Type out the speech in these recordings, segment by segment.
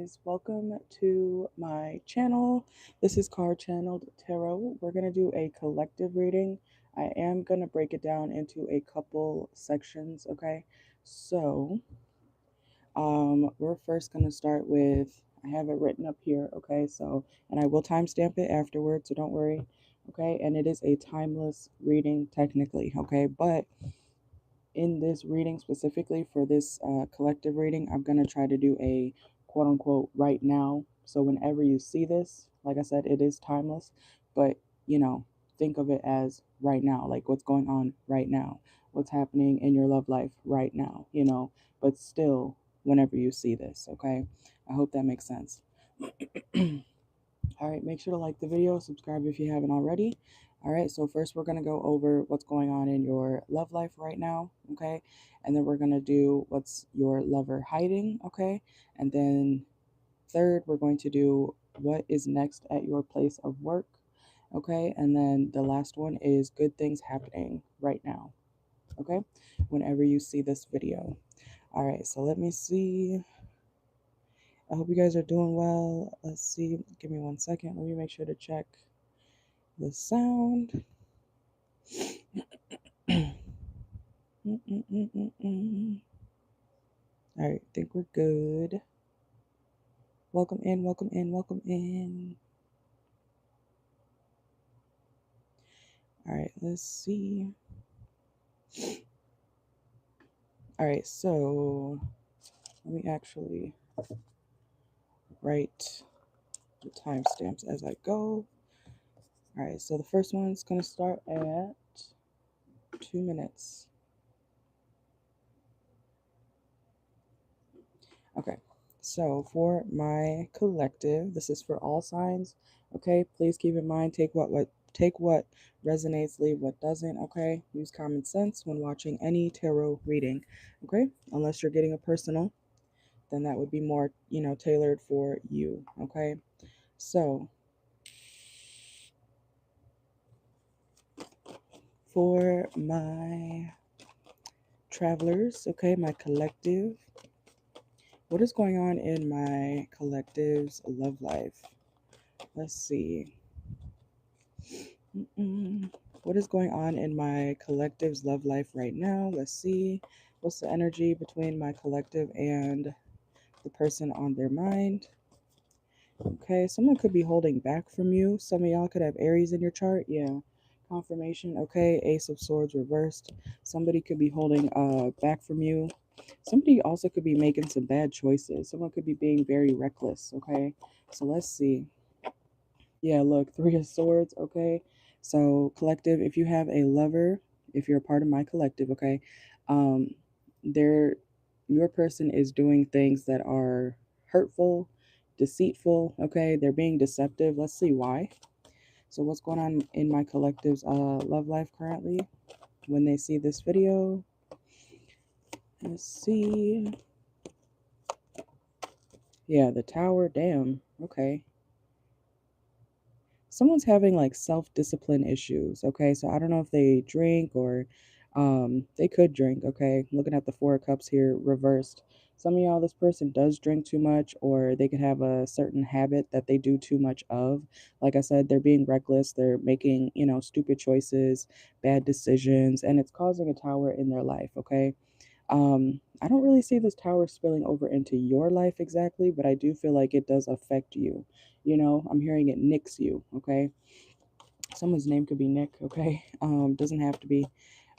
guys, welcome to my channel. This is CarChanneledTarot. We're going to do a collective reading. I am going to break it down into a couple sections, okay? So, we're first going to start with, I have it written up here, okay? So, and I will timestamp it afterwards, so don't worry, okay? And it is a timeless reading technically, okay? But in this reading specifically for this collective reading, I'm going to try to do a quote unquote right now. So whenever you see this, like I said, it is timeless, but think of it as right now, like what's going on right now, what's happening in your love life right now, but still whenever you see this, okay? I hope that makes sense. All right, make sure to like the video, subscribe if you haven't already. All right, so first we're going to go over what's going on in your love life right now, okay? And then we're going to do what's your lover hiding, okay? And then third, we're going to do what is next at your place of work, okay? And then the last one is good things happening right now, okay? Whenever you see this video. All right, so let me see. I hope you guys are doing well. Let's see. Give me 1 second. Let me make sure to check the sound. All right, I think we're good. Welcome in, welcome in, welcome in. All right, let's see. All right, so let me actually write the timestamps as I go. All right, so the first one's going to start at 2 minutes. Okay, so for my collective, this is for all signs. Okay, please keep in mind, take what resonates, leave what doesn't. Okay, use common sense when watching any tarot reading. Okay, unless you're getting a personal, then that would be more tailored for you. Okay, so for my travelers, okay, my collective, what is going on in my collective's love life? Let's see. What is going on in my collective's love life right now? Let's see. What's the energy between my collective and the person on their mind? Okay, someone could be holding back from you. Some of y'all could have Aries in your chart. Yeah, confirmation. Okay, Ace of Swords reversed. Somebody could be holding back from you. Somebody also could be making some bad choices. Someone could be being very reckless. Okay, so let's see. Yeah, look, Three of Swords, okay? So, collective, if you have a lover, if you're a part of my collective, okay, um, they're your person is doing things that are hurtful, deceitful, okay? They're being deceptive. Let's see why. So, what's going on in my collective's love life currently when they see this video? Let's see. Yeah, the Tower, damn, okay. Someone's having like self-discipline issues, okay? So I don't know if they drink or they could drink, okay? Looking at the Four of Cups here reversed. Some of y'all, this person does drink too much, or they could have a certain habit that they do too much of. Like I said, they're being reckless, they're making, stupid choices, bad decisions, and it's causing a tower in their life, okay? I don't really see this tower spilling over into your life exactly, but I do feel like it does affect you. I'm hearing it nicks you, okay? Someone's name could be Nick, okay? Doesn't have to be,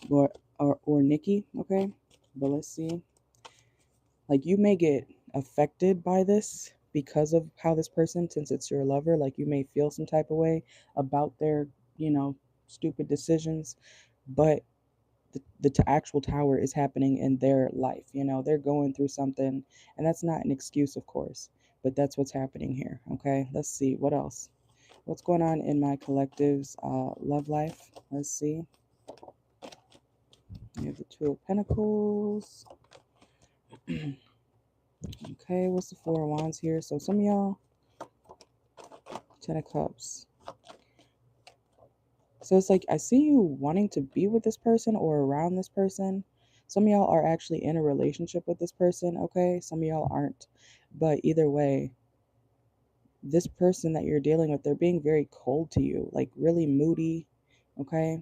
but or Nikki, okay? But let's see. Like you may get affected by this because of how this person, since it's your lover, like you may feel some type of way about their, stupid decisions, but the actual tower is happening in their life. They're going through something, and that's not an excuse, of course, but that's what's happening here. Okay, let's see what else. What's going on in my collective's love life? Let's see. We have the Two of Pentacles. Okay, what's the Four of Wands here? So some of y'all, Ten of Cups. So it's like I see you wanting to be with this person or around this person. Some of y'all are actually in a relationship with this person, okay? Some of y'all aren't. But either way, this person that you're dealing with, they're being very cold to you, like really moody, okay?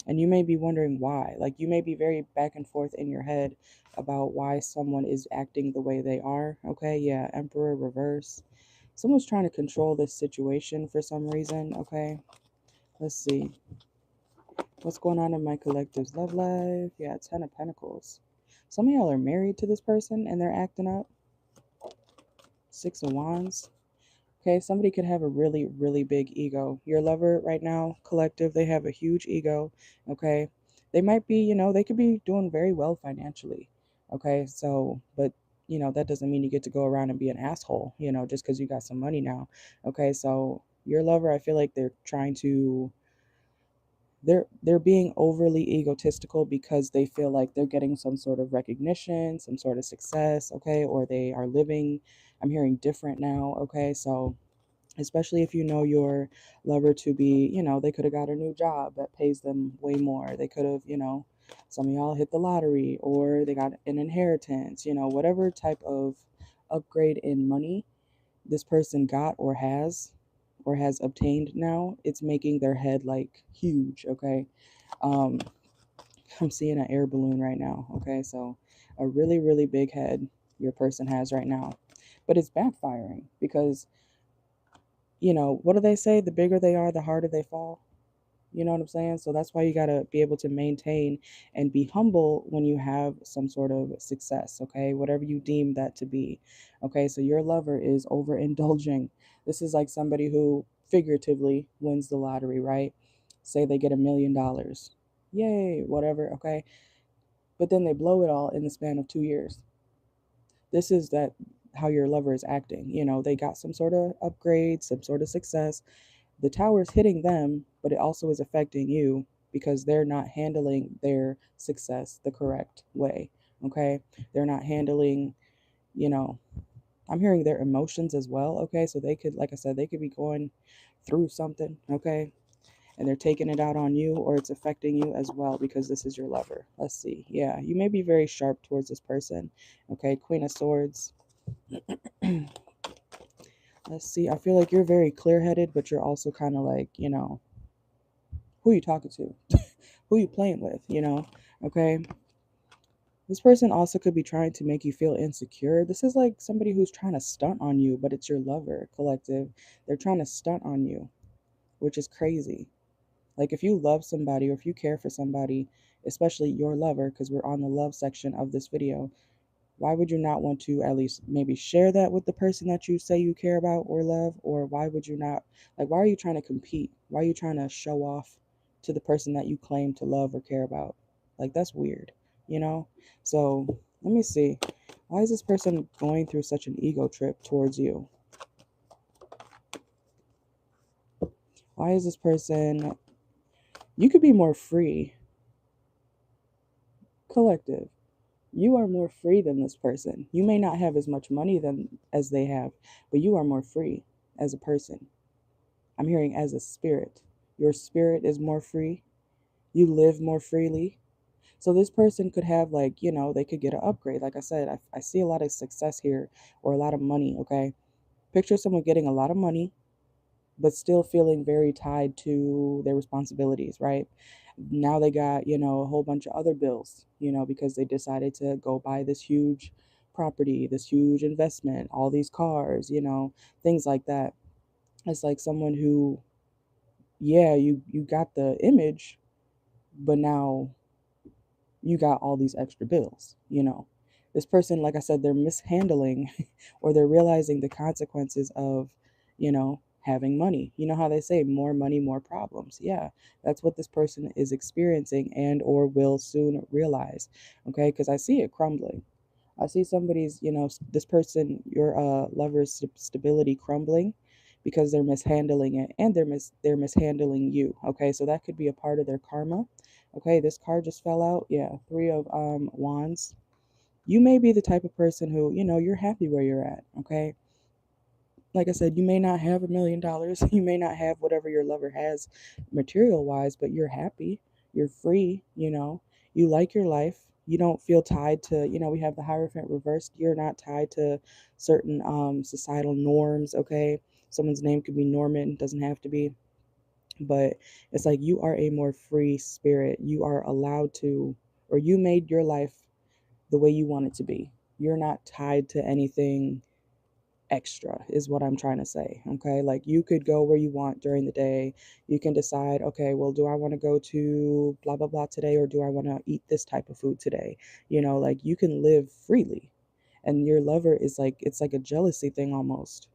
And you may be wondering why. Like you may be very back and forth in your head about why someone is acting the way they are, okay? Yeah, Emperor reverse. Someone's trying to control this situation for some reason, okay? Let's see. What's going on in my collective's love life? Yeah, 10 of Pentacles. Some of y'all are married to this person and they're acting up. 6 of Wands. Okay, somebody could have a really, really big ego. Your lover right now, collective, they have a huge ego. Okay, they might be, they could be doing very well financially. Okay, so, but, that doesn't mean you get to go around and be an asshole, just because you got some money now. Okay, so your lover, I feel like they're trying to they're being overly egotistical because they feel like they're getting some sort of recognition, some sort of success, okay, or they are living, I'm hearing different now, okay? So especially if you know your lover to be, they could have got a new job that pays them way more. They could have, some of y'all hit the lottery or they got an inheritance, whatever type of upgrade in money this person got or has obtained now, it's making their head like huge, okay? Um, I'm seeing an air balloon right now, okay? So a really, really big head your person has right now. But it's backfiring because, what do they say? The bigger they are, the harder they fall. You know what I'm saying? So that's why you got to be able to maintain and be humble when you have some sort of success, okay? Whatever you deem that to be. Okay? So your lover is overindulging. This is like somebody who figuratively wins the lottery, right? Say they get $1 million. Yay, whatever, okay? But then they blow it all in the span of 2 years. This is that how your lover is acting. They got some sort of upgrade, some sort of success, the tower's hitting them, but it also is affecting you because they're not handling their success the correct way. Okay. They're not handling, you know, I'm hearing their emotions as well. Okay. So they could, like I said, they could be going through something. Okay. And they're taking it out on you or it's affecting you as well because this is your lover. Let's see. Yeah. You may be very sharp towards this person. Okay. Queen of Swords. Let's see. I feel like you're very clear headed, but you're also kind of like, who you talking to? Who you playing with, Okay. This person also could be trying to make you feel insecure. This is like somebody who's trying to stunt on you, but it's your lover, collective. They're trying to stunt on you, which is crazy. Like if you love somebody or if you care for somebody, especially your lover, because we're on the love section of this video, why would you not want to at least maybe share that with the person that you say you care about or love? Or why would you not, like, why are you trying to compete? Why are you trying to show off to the person that you claim to love or care about? Like, that's weird, you know? So let me see. Why is this person going through such an ego trip towards you? Why is this person, you could be more free, collective. You are more free than this person. You may not have as much money as they have, but you are more free as a person. I'm hearing as a spirit. Your spirit is more free. You live more freely. So this person could have like, they could get an upgrade. Like I said, I see a lot of success here or a lot of money, okay? Picture someone getting a lot of money, but still feeling very tied to their responsibilities, right? Now they got, a whole bunch of other bills, because they decided to go buy this huge property, this huge investment, all these cars, things like that. It's like someone who, yeah, you got the image, but now you got all these extra bills. This person, like I said, they're mishandling or they're realizing the consequences of, having money. You know how they say more money, more problems. Yeah, that's what this person is experiencing and or will soon realize. Okay, because I see it crumbling. I see somebody's, this person, your lover's stability crumbling because they're mishandling it and they're mishandling you. Okay, so that could be a part of their karma. Okay, this card just fell out. Yeah, 3 of Wands. You may be the type of person who, you're happy where you're at. Okay, like I said, you may not have $1 million. You may not have whatever your lover has material wise, but you're happy. You're free. You like your life. You don't feel tied to, we have the Hierophant reversed. You're not tied to certain societal norms, okay? Someone's name could be Norman, doesn't have to be, but it's like you are a more free spirit. You are allowed to, or you made your life the way you want it to be. You're not tied to anything extra, is what I'm trying to say. Okay, like you could go where you want during the day. You can decide, okay, well, do I want to go to blah blah blah today, or do I want to eat this type of food today? Like you can live freely. And your lover is like, it's like a jealousy thing almost,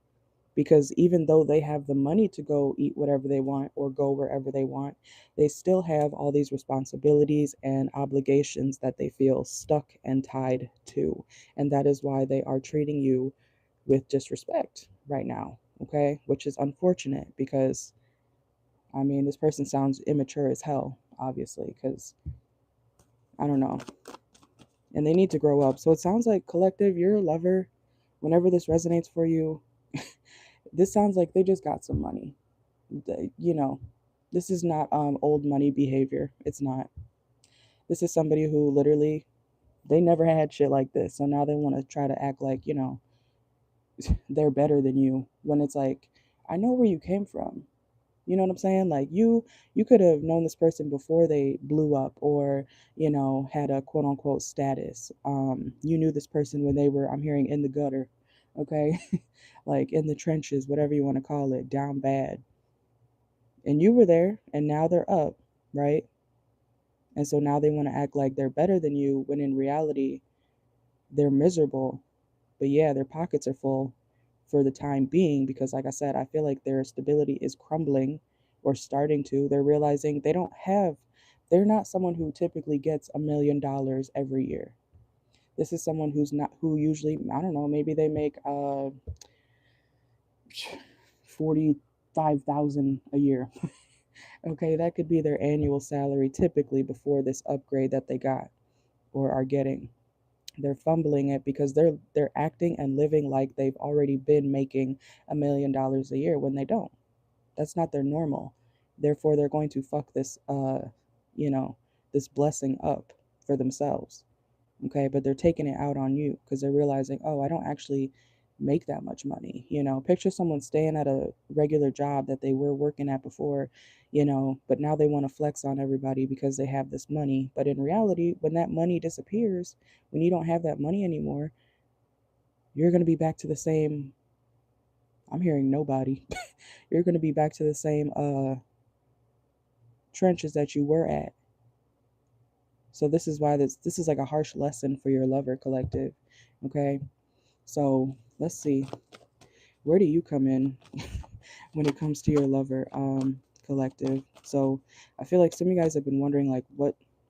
because even though they have the money to go eat whatever they want or go wherever they want, they still have all these responsibilities and obligations that they feel stuck and tied to. And that is why they are treating you with disrespect right now, okay? Which is unfortunate because, I mean, this person sounds immature as hell, obviously, because I don't know. And they need to grow up. So it sounds like, collective, your lover, whenever this resonates for you, this sounds like they just got some money. You know, this is not old money behavior. It's not. This is somebody who literally, they never had shit like this. So now they want to try to act like, they're better than you, when it's like, I know where you came from. You know what I'm saying? Like you could have known this person before they blew up, or, had a quote unquote status. You knew this person when they were, I'm hearing, in the gutter, okay? Like in the trenches, whatever you want to call it, down bad. And you were there, and now they're up, right? And so now they want to act like they're better than you, when in reality they're miserable. But yeah, their pockets are full for the time being, because like I said, I feel like their stability is crumbling, or starting to. They're realizing they're not someone who typically gets $1 million every year. This is someone who usually, I don't know, maybe they make 45,000 a year. Okay, that could be their annual salary typically before this upgrade that they got or are getting. They're fumbling it because they're acting and living like they've already been making $1 million a year, when they don't. That's not their normal. Therefore, they're going to fuck you know, this blessing up for themselves. Okay, but they're taking it out on you because they're realizing, oh, I don't actually make that much money. Picture someone staying at a regular job that they were working at before, but now they want to flex on everybody because they have this money. But in reality, when that money disappears, when you don't have that money anymore, you're going to be back to the same, I'm hearing nobody. You're going to be back to the same trenches that you were at. So this is why this is like a harsh lesson for your lover, collective. Okay? So, let's see. Where do you come in when it comes to your lover, collective? So I feel like some of you guys have been wondering, like,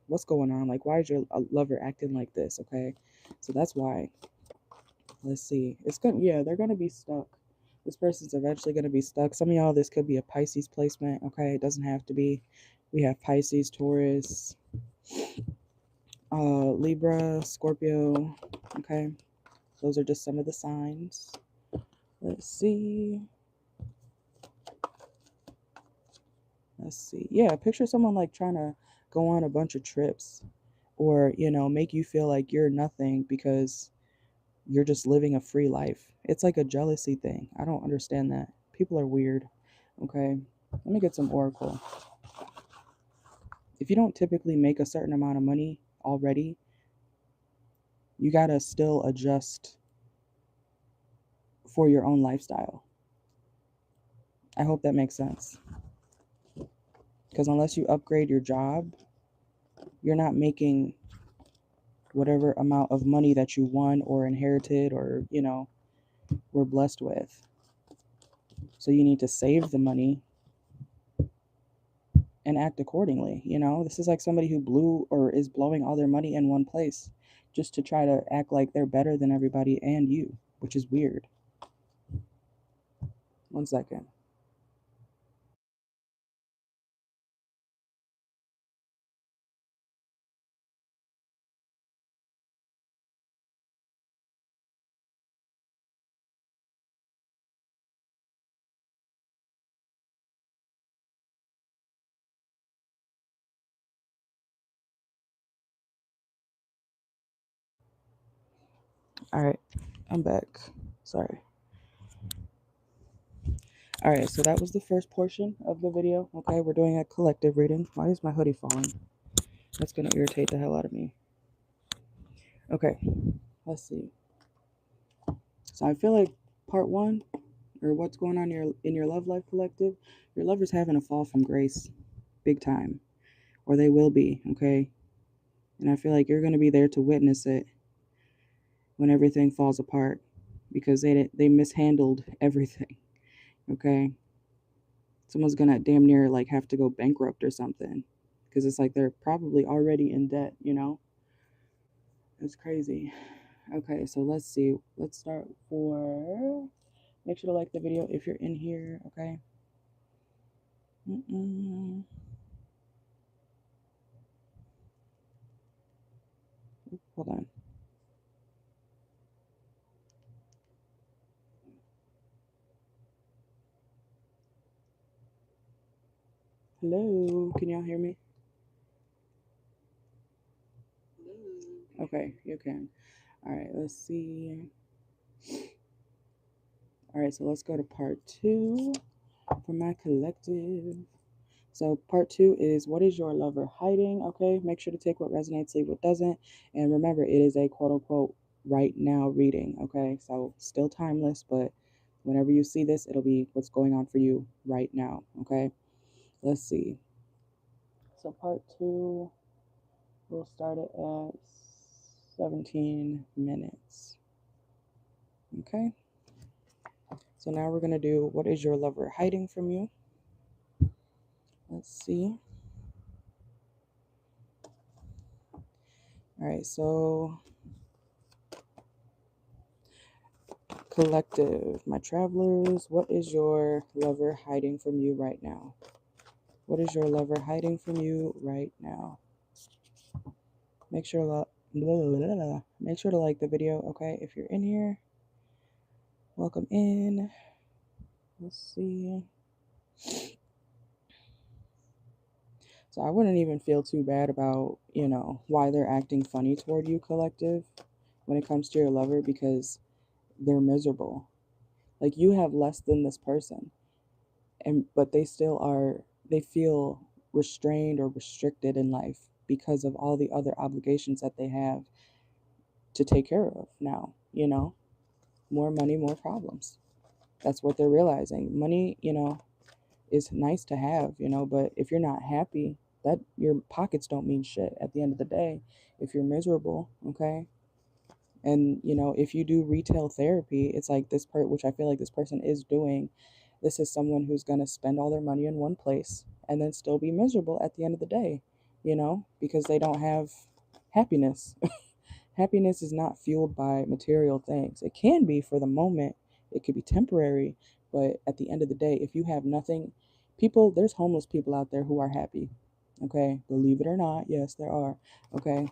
what's going on? Like, why is your lover acting like this? Okay, so that's why. Let's see. Yeah, they're gonna be stuck. This person's eventually gonna be stuck. Some of y'all, this could be a Pisces placement. Okay, it doesn't have to be. We have Pisces, Taurus, Libra, Scorpio. Okay, those are just some of the signs. Let's see. Let's see. Yeah, picture someone like trying to go on a bunch of trips, or, make you feel like you're nothing because you're just living a free life. It's like a jealousy thing. I don't understand that. People are weird. Okay. Let me get some oracle. If you don't typically make a certain amount of money already, you got to still adjust for your own lifestyle. I hope that makes sense. Because unless you upgrade your job, you're not making whatever amount of money that you won or inherited, or, were blessed with. So you need to save the money and act accordingly. This is like somebody who blew or is blowing all their money in one place just to try to act like they're better than everybody and you, which is weird. One second. All right, I'm back. Sorry. All right, so that was the first portion of the video. Okay, we're doing a collective reading. Why is my hoodie falling? That's going to irritate the hell out of me. Okay, let's see. So I feel like part one, or what's going on in your love life collective, your lover's having a fall from grace big time, or they will be, okay? And I feel like you're going to be there to witness it when everything falls apart, because they mishandled everything, okay? Someone's going to damn near like have to go bankrupt or something, because it's like they're probably already in debt, you know? It's crazy. Okay, so let's see. Let's start for... Make sure to like the video if you're in here, okay? Hold on. Hello, can y'all hear me? Okay, you can. All right, let's see. All right, so let's go to part two for my collective. So part two is, what is your lover hiding? Okay, make sure to take what resonates, leave what doesn't. And remember, it is a quote unquote right now reading. Okay, so still timeless, but whenever you see this, it'll be what's going on for you right now. Okay, let's see. So part two, we'll start it at 17 minutes. Okay, so now we're going to do, what is your lover hiding from you? Let's see. All right, so collective, my travelers, what is your lover hiding from you right now? What is your lover hiding from you right now? Make sure to like the video, okay? If you're in here, welcome in. Let's see. So I wouldn't even feel too bad about, you know, why they're acting funny toward you, collective, when it comes to your lover, because they're miserable. Like, you have less than this person, but they feel restrained or restricted in life because of all the other obligations that they have to take care of now, you know? More money, more problems. That's what they're realizing. Money, you know, is nice to have, you know, but if you're not happy, that your pockets don't mean shit at the end of the day if you're miserable, okay? And, you know, if you do retail therapy, it's like this part, which I feel like this person is doing. This is someone who's going to spend all their money in one place and then still be miserable at the end of the day, you know, because they don't have happiness. Happiness is not fueled by material things. It can be for the moment, it could be temporary, but at the end of the day, if you have nothing, there's homeless people out there who are happy. Okay, believe it or not, yes, there are. Okay,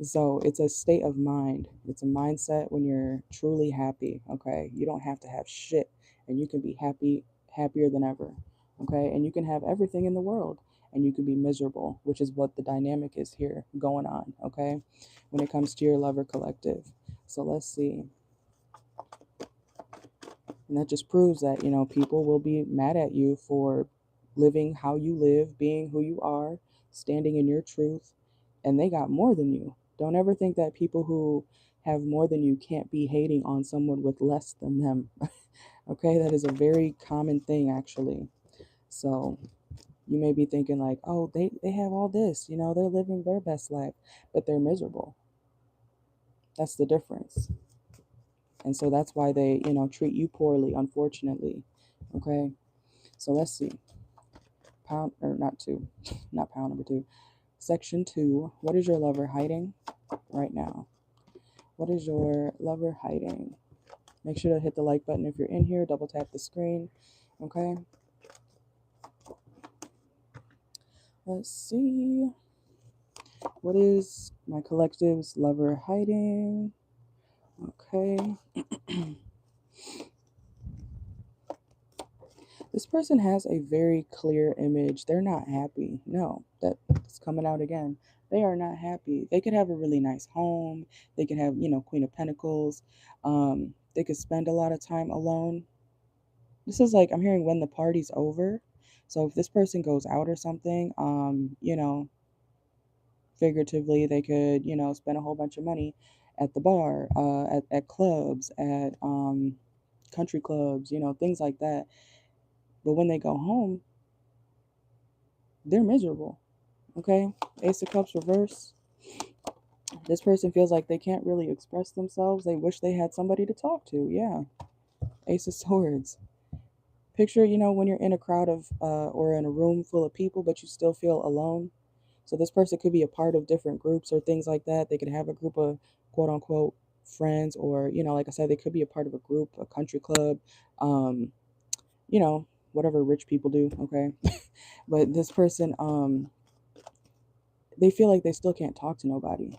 so it's a state of mind. It's a mindset when you're truly happy. Okay, you don't have to have shit, and you can be happier than ever. Okay, and you can have everything in the world, and you can be miserable, which is what the dynamic is here going on. Okay, when it comes to your lover collective. So let's see. And that just proves that, you know, people will be mad at you for living how you live, being who you are, standing in your truth, and they got more than you. Don't ever think that people who have more than you can't be hating on someone with less than them. Okay, that is a very common thing, actually. So you may be thinking like, oh, they have all this, you know, they're living their best life, but they're miserable. That's the difference. And so that's why they, you know, treat you poorly, unfortunately. Okay, so let's see. Pound, or not two, not pound number two. Section two, what is your lover hiding right now? What is your lover hiding? Make sure to hit the like button if you're in here. Double tap the screen. Okay. Let's see. What is my collective's lover hiding? Okay. This person has a very clear image. They're not happy. No, that's coming out again. They are not happy. They could have a really nice home. They could have, Queen of Pentacles. They could spend a lot of time alone. This is like I'm hearing when the party's over. So if this person goes out or something, figuratively, they could, spend a whole bunch of money at the bar, at clubs, at country clubs, things like that. But when they go home, they're miserable. Okay? Ace of Cups reverse. This person feels like they can't really express themselves. They wish they had somebody to talk to. Yeah. Ace of Swords. Picture, when you're in a crowd of, or in a room full of people, but you still feel alone. So this person could be a part of different groups or things like that. They could have a group of quote unquote friends, or, like I said, they could be a part of a group, a country club, um, whatever rich people do. Okay. But this person, they feel like they still can't talk to nobody.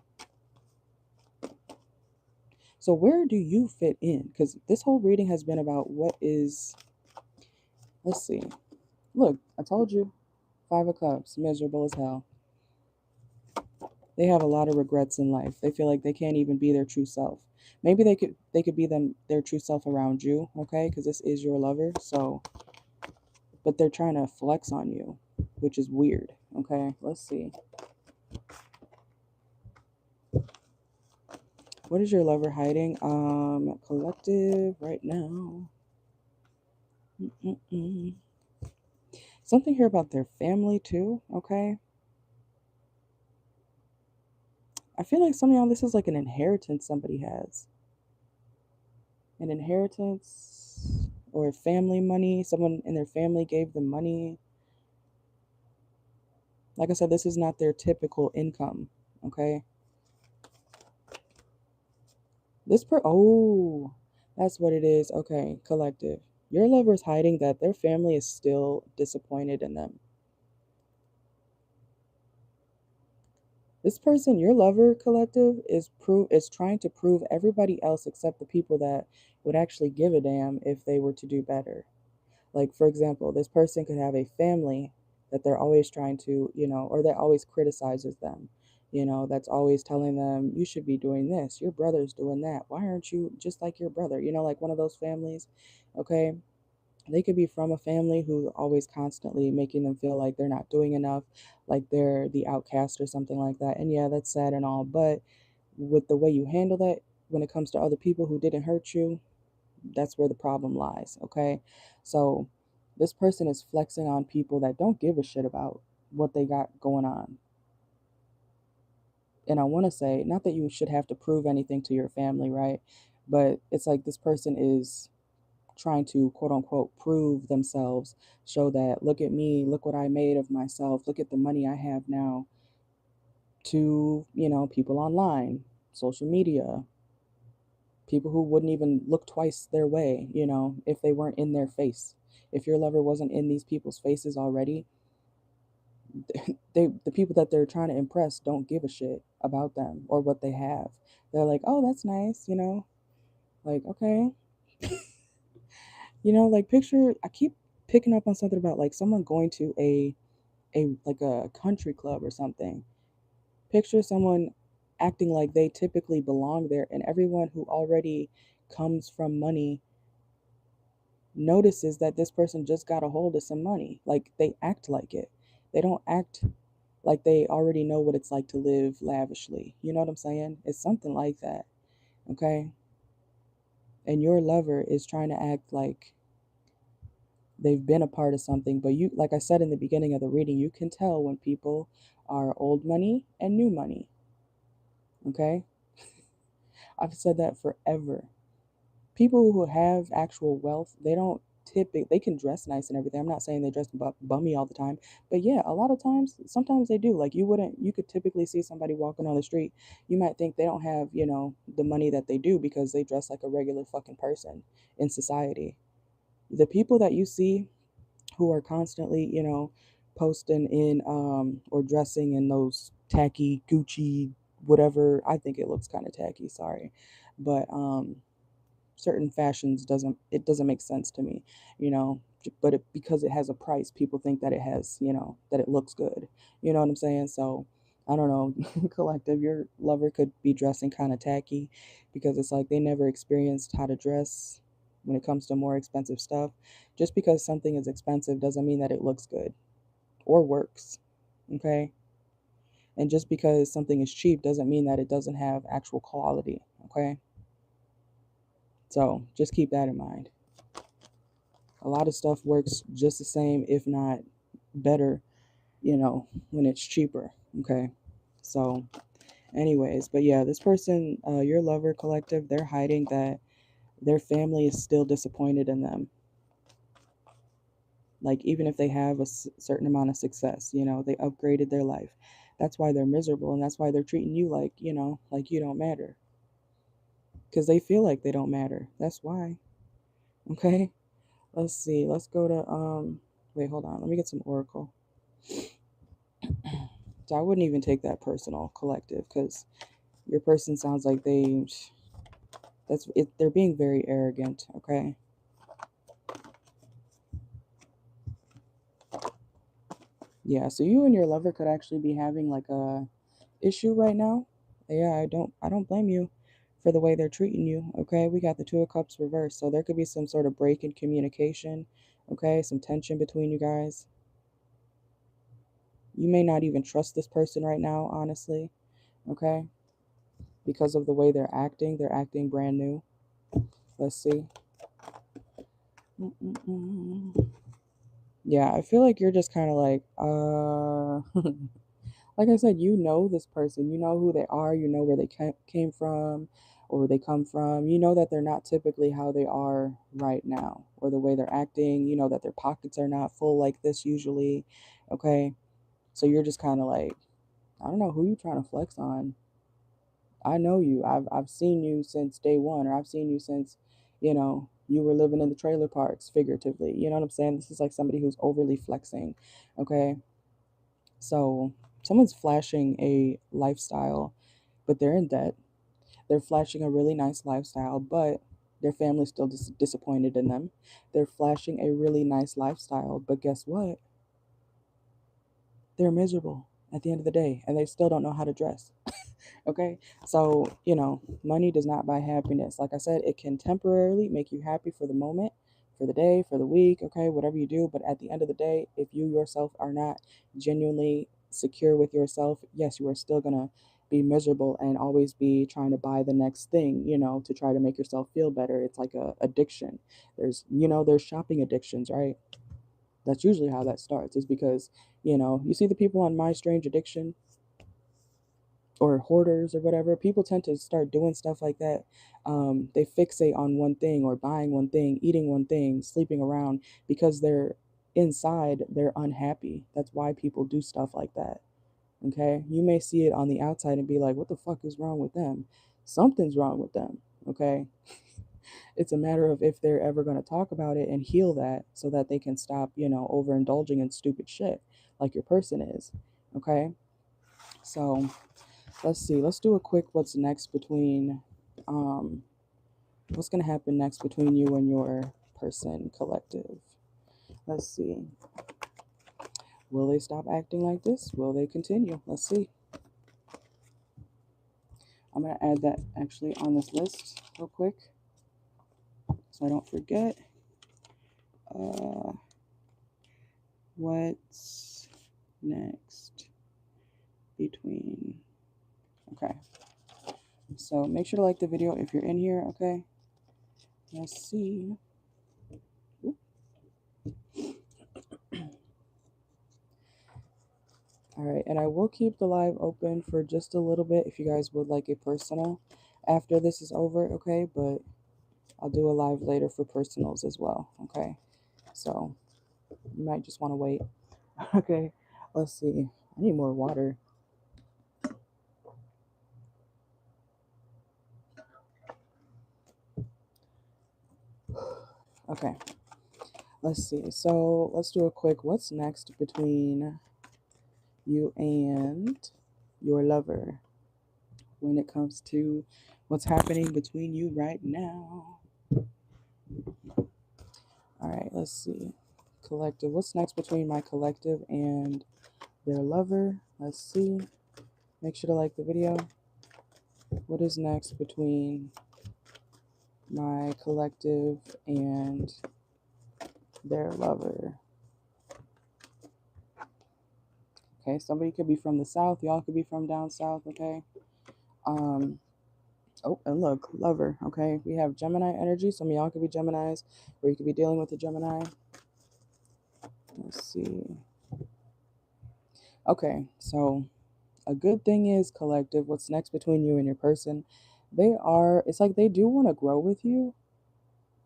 So where do you fit in? Because this whole reading has been about what is, let's see. Look, I told you, Five of Cups, miserable as hell. They have a lot of regrets in life. They feel like they can't even be their true self. Maybe they could be their true self around you, okay? Because this is your lover. So, but they're trying to flex on you, which is weird. Okay, let's see. What is your lover hiding? Collective right now. Mm-mm-mm. Something here about their family too. Okay. I feel like some of y'all, this is like an inheritance somebody has. An inheritance or family money. Someone in their family gave them money. Like I said, this is not their typical income. Okay. Oh, that's what it is. Okay, collective. Your lover is hiding that their family is still disappointed in them. This person, your lover collective, is trying to prove everybody else except the people that would actually give a damn if they were to do better. Like, for example, this person could have a family that they're always trying to, or that always criticizes them, that's always telling them, you should be doing this. Your brother's doing that. Why aren't you just like your brother? Like one of those families. Okay. They could be from a family who's always constantly making them feel like they're not doing enough, like they're the outcast or something like that. And yeah, that's sad and all. But with the way you handle that when it comes to other people who didn't hurt you, that's where the problem lies. Okay. So this person is flexing on people that don't give a shit about what they got going on. And I want to say, not that you should have to prove anything to your family, right? But it's like this person is trying to quote unquote prove themselves, show that, look at me, look what I made of myself, look at the money I have now, to, people online, social media, people who wouldn't even look twice their way, if they weren't in their face. If your lover wasn't in these people's faces already, the people that they're trying to impress don't give a shit about them or what they have. They're like, "Oh, that's nice," like, okay. Like picture, I keep picking up on something about like someone going to a like a country club or something. Picture someone acting like they typically belong there, and everyone who already comes from money notices that this person just got a hold of some money. Like they act like it. They don't act like they already know what it's like to live lavishly. You know what I'm saying? It's something like that. Okay? And your lover is trying to act like they've been a part of something, but you, like I said in the beginning of the reading, you can tell when people are old money and new money. Okay? I've said that forever. People who have actual wealth, they don't typically, they can dress nice and everything. I'm not saying they dress bummy all the time, but yeah, a lot of times, sometimes they do. Like you could typically see somebody walking on the street. You might think they don't have, the money that they do because they dress like a regular fucking person in society. The people that you see who are constantly, posting in or dressing in those tacky Gucci whatever, I think it looks kind of tacky, sorry. But certain fashions doesn't make sense to me, you know, but because it has a price, people think that it has, that it looks good. You know what I'm saying? So I don't know, collective, your lover could be dressing kind of tacky because it's like they never experienced how to dress when it comes to more expensive stuff. Just because something is expensive doesn't mean that it looks good or works. Okay? And just because something is cheap doesn't mean that it doesn't have actual quality. Okay? So just keep that in mind. A lot of stuff works just the same, if not better, when it's cheaper. Okay? So, anyways, but yeah, this person, your lover collective, they're hiding that their family is still disappointed in them. Like, even if they have a certain amount of success, they upgraded their life. That's why they're miserable, and that's why they're treating you like, like you don't matter. Because they feel like they don't matter. That's why. Okay? Let's see. Let's go to, wait, hold on. Let me get some oracle. So I wouldn't even take that personal, collective, because your person sounds like that's it. They're being very arrogant. Okay? Yeah, so you and your lover could actually be having like a issue right now. Yeah, I don't blame you for the way they're treating you. Okay, we got the Two of Cups reversed, so there could be some sort of break in communication. Okay, some tension between you guys. You may not even trust this person right now, honestly. Okay, because of the way they're acting. They're acting brand new. Let's see. Yeah, I feel like you're just kind of like, like I said, you know this person, you know who they are, you know where they came from or where they come from. You know that they're not typically how they are right now or the way they're acting. You know that their pockets are not full like this usually. Okay. So you're just kind of like, I don't know who you trying to flex on. I know you. I've seen you since day one, or I've seen you since, you were living in the trailer parks, figuratively. You know what I'm saying? This is like somebody who's overly flexing. Okay. So someone's flashing a lifestyle, but they're in debt. They're flashing a really nice lifestyle, but their family's still disappointed in them. They're flashing a really nice lifestyle, but guess what? They're miserable at the end of the day, and they still don't know how to dress. Okay, so money does not buy happiness. Like I said, it can temporarily make you happy for the moment, for the day, for the week, okay, whatever you do. But at the end of the day, if you yourself are not genuinely secure with yourself, yes, you are still gonna be miserable and always be trying to buy the next thing, to try to make yourself feel better. It's like a addiction. There's shopping addictions, right? That's usually how that starts, is because you see the people on My Strange Addiction, or hoarders or whatever. People tend to start doing stuff like that. They fixate on one thing, or buying one thing, eating one thing, sleeping around, because they're inside, they're unhappy. That's why people do stuff like that. Okay, you may see it on the outside and be like, what the fuck is wrong with them? Something's wrong with them. Okay, it's a matter of if they're ever going to talk about it and heal that, so that they can stop overindulging in stupid shit like your person is. Okay, so let's see. Let's do a quick what's next between what's going to happen next between you and your person, collective. Let's see. Will they stop acting like this? Will they continue? Let's see. I'm going to add that actually on this list real quick so I don't forget. What's next between... Okay. So make sure to like the video if you're in here, okay? Let's see. Oop. All right, and I will keep the live open for just a little bit if you guys would like a personal after this is over, okay? But I'll do a live later for personals as well, okay? So you might just want to wait. Okay, let's see. I need more water. Okay, let's see. So let's do a quick what's next between you and your lover when it comes to what's happening between you right now. All right, let's see. Collective. What's next between my collective and their lover? Let's see. Make sure to like the video. What is next between my collective and their lover? Okay, somebody could be from the south. Y'all could be from down south, okay? Oh, and look, lover, okay? We have Gemini energy. Some of y'all could be Geminis, or you could be dealing with a Gemini. Let's see. Okay, so a good thing is collective. What's next between you and your person? It's like they do want to grow with you,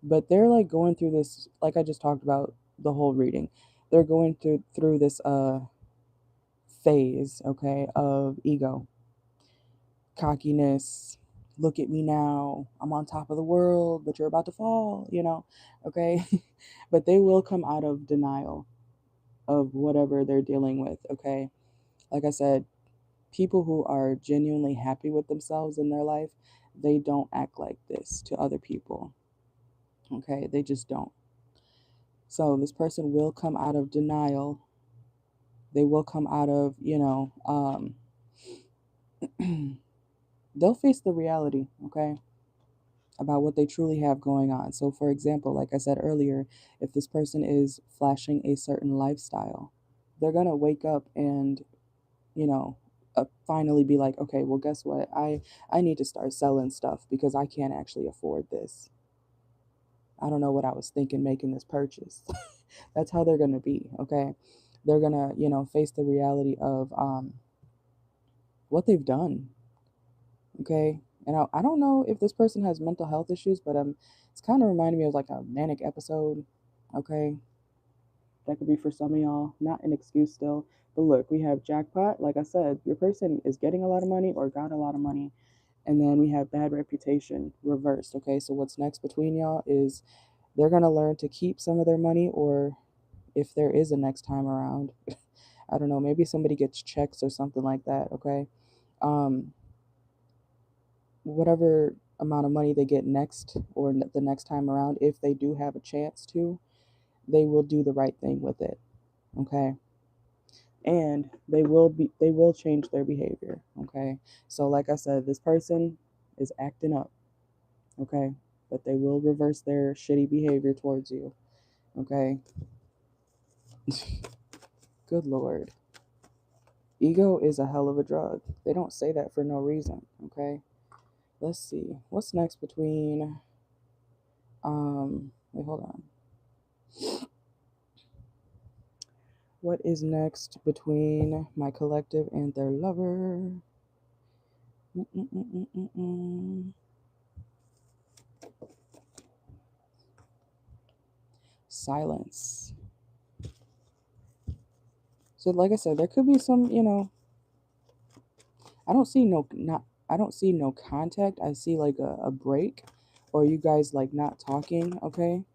but they're like going through this, like I just talked about the whole reading. They're going through this phase, okay, of ego, cockiness. Look at me now. I'm on top of the world, but you're about to fall, okay? But they will come out of denial of whatever they're dealing with, okay? Like I said, people who are genuinely happy with themselves in their life, they don't act like this to other people, okay? They just don't. So this person will come out of denial. They will come out of, they'll face the reality, okay, about what they truly have going on. So, for example, like I said earlier, if this person is flashing a certain lifestyle, they're going to wake up and, you know, finally be like, okay, well, guess what? I need to start selling stuff because I can't actually afford this. I don't know what I was thinking making this purchase. That's how they're going to be, okay? They're going to, face the reality of what they've done, okay? And I don't know if this person has mental health issues, but it's kind of reminding me of like a manic episode, okay? That could be for some of y'all, not an excuse still. But look, we have jackpot. Like I said, your person is getting a lot of money or got a lot of money. And then we have bad reputation reversed, okay? So what's next between y'all is they're going to learn to keep some of their money, or if there is a next time around, I don't know, maybe somebody gets checks or something like that, okay? Um, whatever amount of money they get next or the next time around, if they do have a chance to, they will do the right thing with it, okay? And they will change their behavior, okay? So like I said, this person is acting up, okay? But they will reverse their shitty behavior towards you, okay? Good Lord. Ego is a hell of a drug. They don't say that for no reason, okay? Let's see. What's next between wait, hold on. What is next between my collective and their lover? Silence. So like I said, there could be some, I don't see no contact. I see like a break, or you guys like not talking, okay?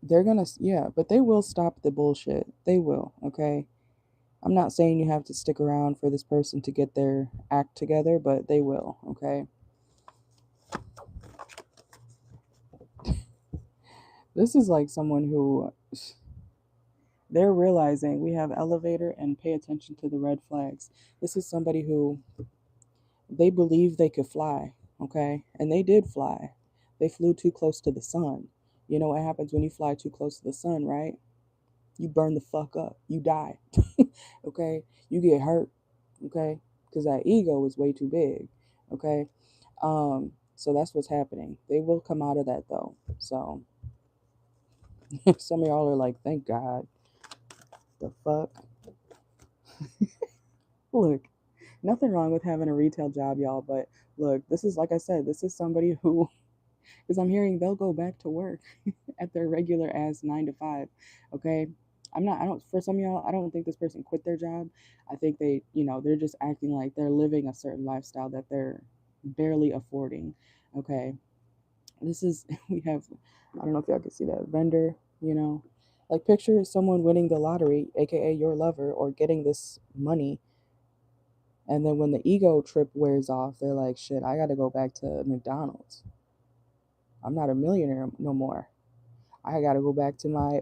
They're gonna, yeah, but they will stop the bullshit. They will, okay? I'm not saying you have to stick around for this person to get their act together, but they will, okay? This is like someone who they're realizing we have elevator and pay attention to the red flags. This is somebody who they believe they could fly, okay? And they did fly. They flew too close to the sun. You know what happens when you fly too close to the sun, right? You burn the fuck up. You die. Okay? You get hurt, okay? Because that ego is way too big, okay? So that's what's happening. They will come out of that though. So some of y'all are like, thank God. The fuck? Look, nothing wrong with having a retail job, y'all, but look, this is like I said, this is somebody who, because I'm hearing they'll go back to work at their regular ass 9 to 5. Okay. I don't, for some of y'all, I don't think this person quit their job. I think they, they're just acting like they're living a certain lifestyle that they're barely affording. Okay. This is, we have, I don't know if y'all can see that vendor, like picture someone winning the lottery, aka your lover, or getting this money. And then when the ego trip wears off, they're like, shit, I got to go back to McDonald's. I'm not a millionaire no more. I gotta go back to my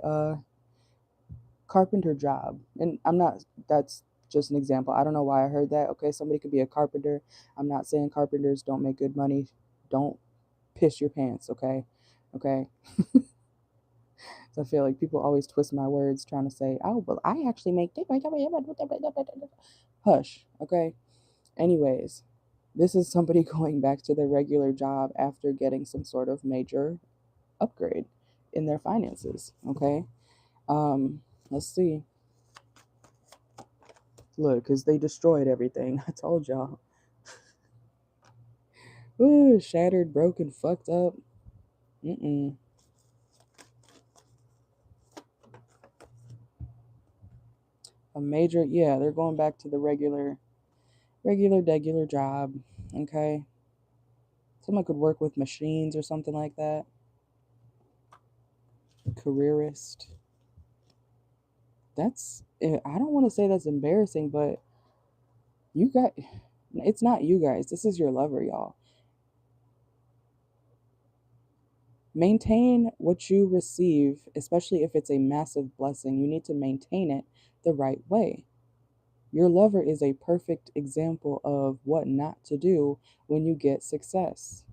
carpenter job. And I'm not, that's just an example. I don't know why I heard that. Okay, somebody could be a carpenter. I'm not saying carpenters don't make good money. Don't piss your pants, okay? Okay. So I feel like people always twist my words trying to say, oh, well, I actually make. Hush, okay? Anyways, this is somebody going back to their regular job after getting some sort of major upgrade in their finances, okay? Let's see. Look, because they destroyed everything. I told y'all. Ooh, shattered, broken, fucked up. Mm-mm. A major, yeah, they're going back to the regular job, okay? Someone could work with machines or something like that. Careerist. That's, I don't want to say that's embarrassing, but you got, it's not you guys. This is your lover, y'all. Maintain what you receive, especially if it's a massive blessing. You need to maintain it the right way. Your lover is a perfect example of what not to do when you get success.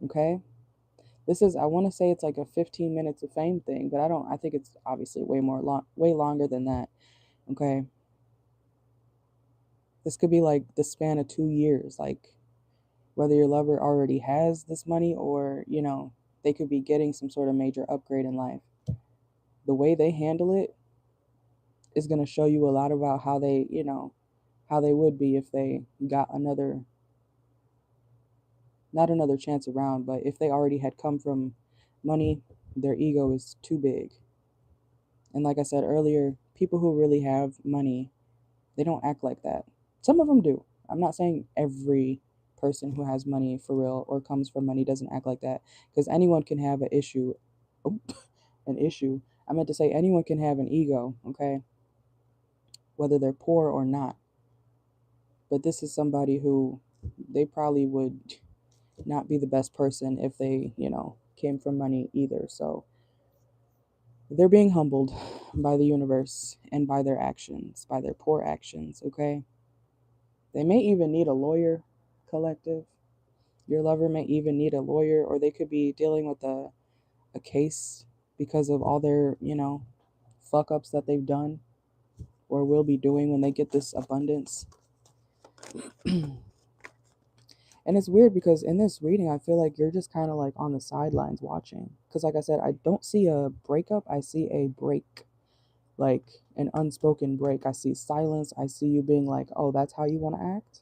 Okay? This is, I want to say it's like a 15 minutes of fame thing, but I think it's obviously way longer than that. Okay? This could be like the span of 2 years, like whether your lover already has this money or, they could be getting some sort of major upgrade in life. The way they handle it is going to show you a lot about how they, how they would be if they got not another chance around, but if they already had come from money, their ego is too big. And like I said earlier, people who really have money, they don't act like that. Some of them do. I'm not saying every person who has money for real or comes from money doesn't act like that, because anyone can have an issue. Oh, an issue. I meant to say anyone can have an ego, okay? Whether they're poor or not. But this is somebody who they probably would not be the best person if they, came from money either. So they're being humbled by the universe and by their actions, by their poor actions, okay? They may even need a lawyer, collective. Your lover may even need a lawyer, or they could be dealing with a case because of all their, fuck ups that they've done or will be doing when they get this abundance. And it's weird because in this reading, I feel like you're just kind of like on the sidelines watching. Because, like I said, I don't see a breakup, I see a break, like an unspoken break. I see silence. I see you being like, oh, that's how you want to act?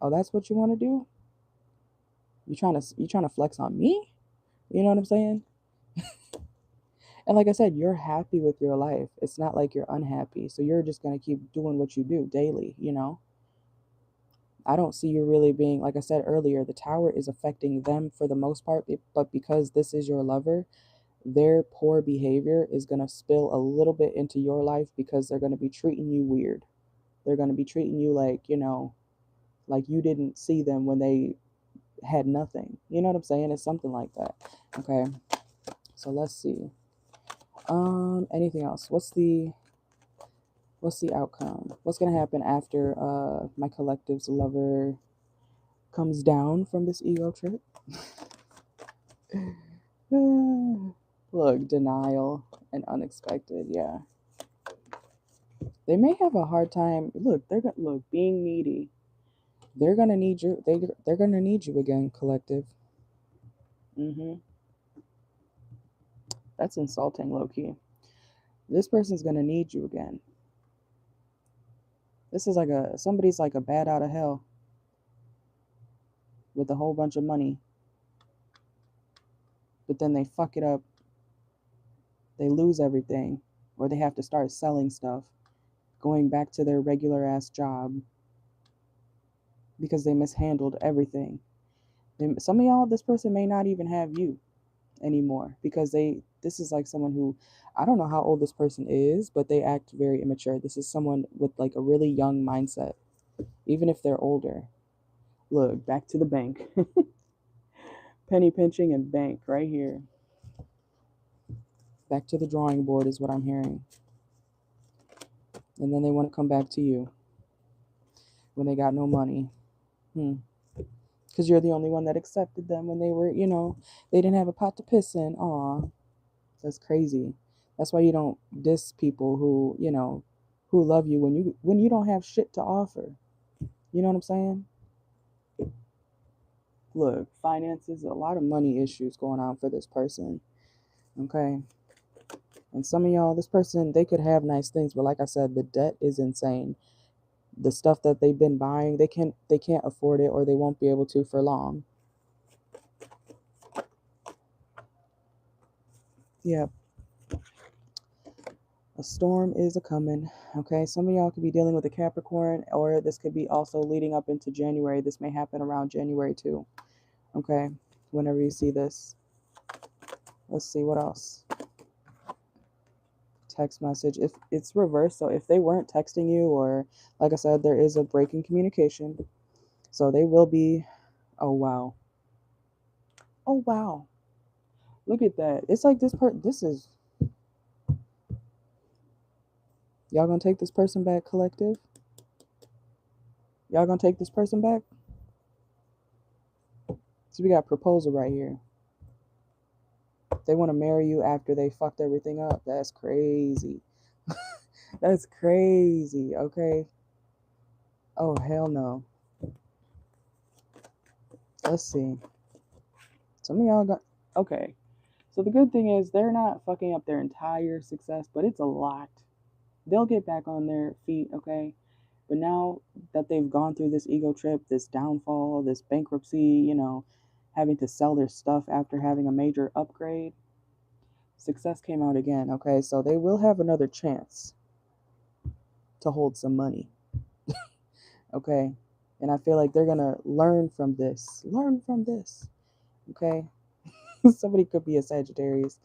Oh, that's what you want to do? You trying to flex on me? You know what I'm saying? And like I said, you're happy with your life. It's not like you're unhappy. So you're just going to keep doing what you do daily. I don't see you really being, like I said earlier, the tower is affecting them for the most part, but because this is your lover, their poor behavior is going to spill a little bit into your life because they're going to be treating you weird. They're going to be treating you like, like you didn't see them when they had nothing. You know what I'm saying? It's something like that. Okay. So let's see. Anything else? What's the outcome? What's going to happen after my collective's lover comes down from this ego trip? Look, denial and unexpected. Yeah. They may have a hard time. Look, being needy. They're gonna need you. They're gonna need you again, collective. That's insulting, low key. This person's gonna need you again. This is like somebody's like a bat out of hell with a whole bunch of money, but then they fuck it up. They lose everything, or they have to start selling stuff, going back to their regular ass job because they mishandled everything. Some of y'all, this person may not even have you anymore because this is like someone who, I don't know how old this person is, but they act very immature. This is someone with like a really young mindset, even if they're older. Look, back to the bank. Penny pinching and bank right here. Back to the drawing board is what I'm hearing. And then they want to come back to you when they got no money. Because you're the only one that accepted them when they were, they didn't have a pot to piss in. Aw, that's crazy. That's why you don't diss people who, who love you when you don't have shit to offer. You know what I'm saying? Look, finances, a lot of money issues going on for this person. Okay. And some of y'all, this person, they could have nice things, but like I said, the debt is insane. The stuff that they've been buying, they can't afford it, or they won't be able to for long. Yep. A storm is a coming. Okay, some of y'all could be dealing with a Capricorn, or this could be also leading up into January. This may happen around January too. Okay, whenever you see this. Let's see what else. Text message. If it's reversed, so if they weren't texting you, or like I said, there is a break in communication. So they will be. Oh wow. Oh wow. Look at that. It's like this is. Y'all gonna take this person back, collective? Y'all gonna take this person back? So we got proposal right here. They want to marry you after they fucked everything up. That's crazy. That's crazy. Okay. Oh, hell no. Let's see. Some of y'all got. Okay. So the good thing is they're not fucking up their entire success, but it's a lot. They'll get back on their feet, okay? But now that they've gone through this ego trip, this downfall, this bankruptcy, having to sell their stuff after having a major upgrade, success came out again, okay? So they will have another chance to hold some money, okay? And I feel like they're gonna learn from this. Learn from this, okay? Somebody could be a Sagittarius,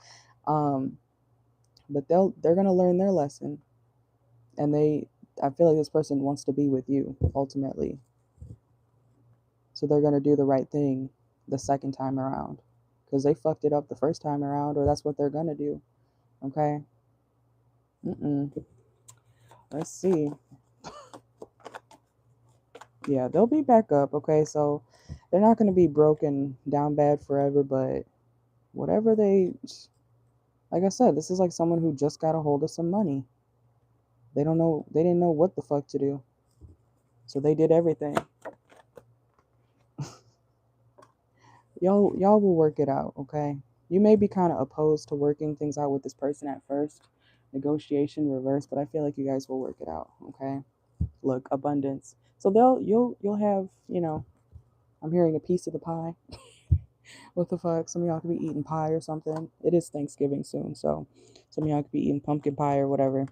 but they're gonna learn their lesson, and I feel like this person wants to be with you ultimately. So they're gonna do the right thing the second time around, because they fucked it up the first time around, or that's what they're gonna do. Okay. Let's see. Yeah, they'll be back up. Okay, so they're not gonna be broken down bad forever, but whatever like I said, this is like someone who just got a hold of some money. They didn't know what the fuck to do, so they did everything. Y'all will work it out, okay? You may be kind of opposed to working things out with this person at first, negotiation reverse, but I feel like you guys will work it out, okay? Look, abundance. So you'll have, I'm hearing a piece of the pie. What the fuck? Some of y'all could be eating pie or something. It is Thanksgiving soon, so some of y'all could be eating pumpkin pie or whatever.